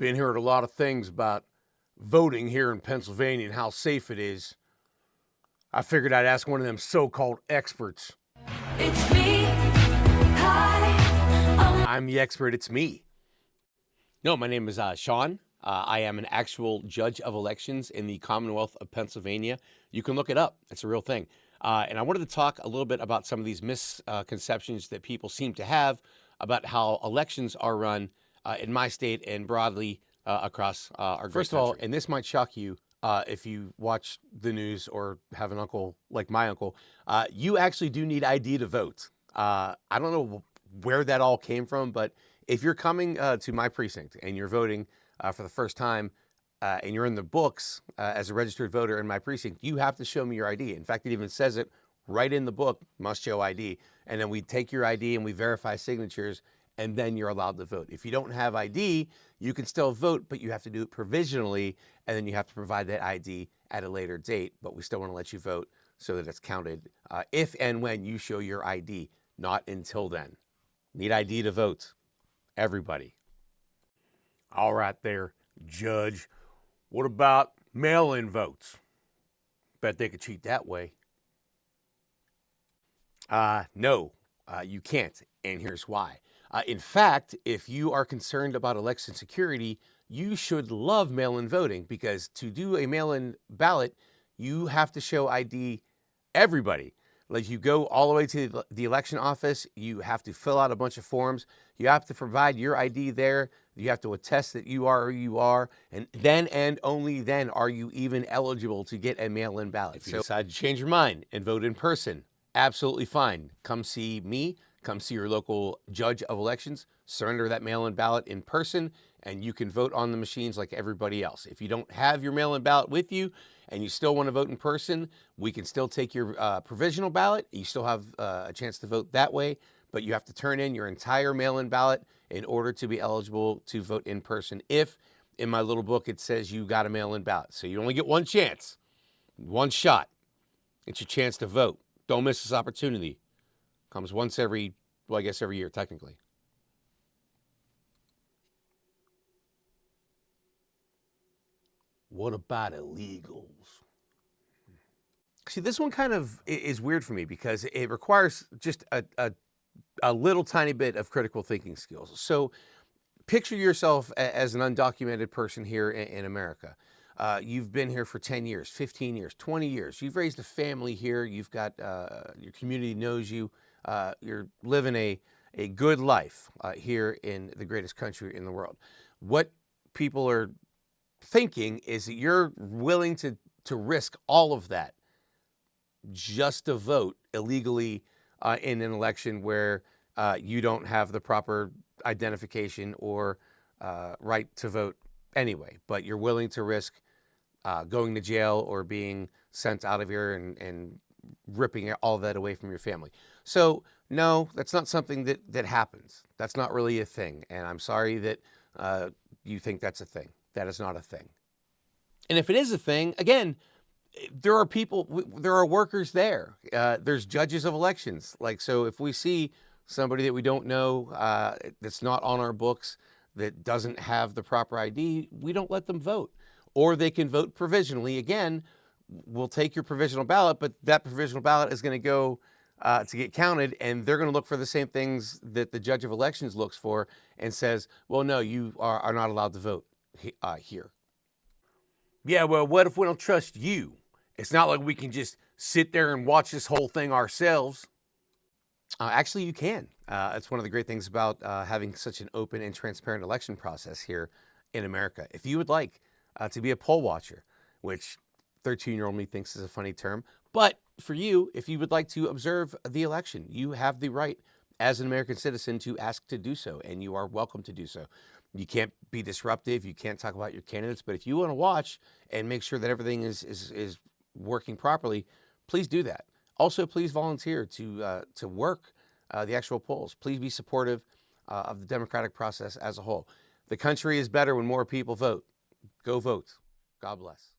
Been hearing a lot of things about voting here in Pennsylvania and how safe it is. I figured I'd ask one of them so-called experts. It's me. Hi. I'm the expert, it's me. No, my name is Sean. I am an actual judge of elections in the Commonwealth of Pennsylvania. You can look it up. It's a real thing. And I wanted to talk a little bit about some of these misconceptions that people seem to have about how elections are run in my state and broadly across our great First of all, country. And this might shock you if you watch the news or have an uncle like my uncle, you actually do need ID to vote. I don't know where that all came from, but if you're coming to my precinct and you're voting for the first time and you're in the books as a registered voter in my precinct, you have to show me your ID. In fact, it even says it right in the book, must show ID. And then we take your ID and we verify signatures, and then you're allowed to vote. If you don't have ID, you can still vote, but you have to do it provisionally, and then you have to provide that ID at a later date, but we still want to let you vote so that it's counted if and when you show your ID, not until then. Need ID to vote, everybody. All right there, Judge. What about mail-in votes? Bet they could cheat that way. No, you can't, and here's why. In fact, if you are concerned about election security, you should love mail-in voting, because to do a mail-in ballot, you have to show ID everybody. Like, you go all the way to the election office, you have to fill out a bunch of forms, you have to provide your ID there, you have to attest that you are who you are, and then and only then are you even eligible to get a mail-in ballot. If you decide to change your mind and vote in person, absolutely fine. Come see me, come see your local judge of elections, surrender that mail-in ballot in person, and you can vote on the machines like everybody else. If you don't have your mail-in ballot with you and you still want to vote in person, we can still take your provisional ballot. You still have a chance to vote that way, but you have to turn in your entire mail-in ballot in order to be eligible to vote in person. If in my little book it says you got a mail-in ballot. So you only get one chance, one shot. It's your chance to vote. Don't miss this opportunity. Comes once every, well, I guess every year, technically. What about illegals? See, this one kind of is weird for me because it requires just a little tiny bit of critical thinking skills. So picture yourself as an undocumented person here in America. You've been here for 10 years, 15 years, 20 years. You've raised a family here. You've got, your community knows you. You're living a good life here in the greatest country in the world. What people are thinking is that you're willing to risk all of that just to vote illegally in an election where you don't have the proper identification or right to vote anyway, but you're willing to risk going to jail or being sent out of here and ripping all that away from your family. So no, that's not something that happens. That's not really a thing. And I'm sorry that you think that's a thing. That is not a thing. And if it is a thing, again, there are people, there are workers there. There's judges of elections. Like, so if we see somebody that we don't know, that's not on our books, that doesn't have the proper ID, we don't let them vote. Or they can vote provisionally. Again, we'll take your provisional ballot, but that provisional ballot is going to go to get counted, and they're going to look for the same things that the judge of elections looks for and says, well, no, you are not allowed to vote here. Yeah, well, what if we don't trust you? It's not like we can just sit there and watch this whole thing ourselves. Actually, you can. It's one of the great things about having such an open and transparent election process here in America. If you would like to be a poll watcher, which 13-year-old me thinks is a funny term, but for you, if you would like to observe the election, you have the right as an American citizen to ask to do so, and you are welcome to do so. You can't be disruptive, you can't talk about your candidates, but if you want to watch and make sure that everything is working properly, please do that. Also, please volunteer to work the actual polls. Please be supportive of the democratic process as a whole. The country is better when more people vote. Go vote. God bless.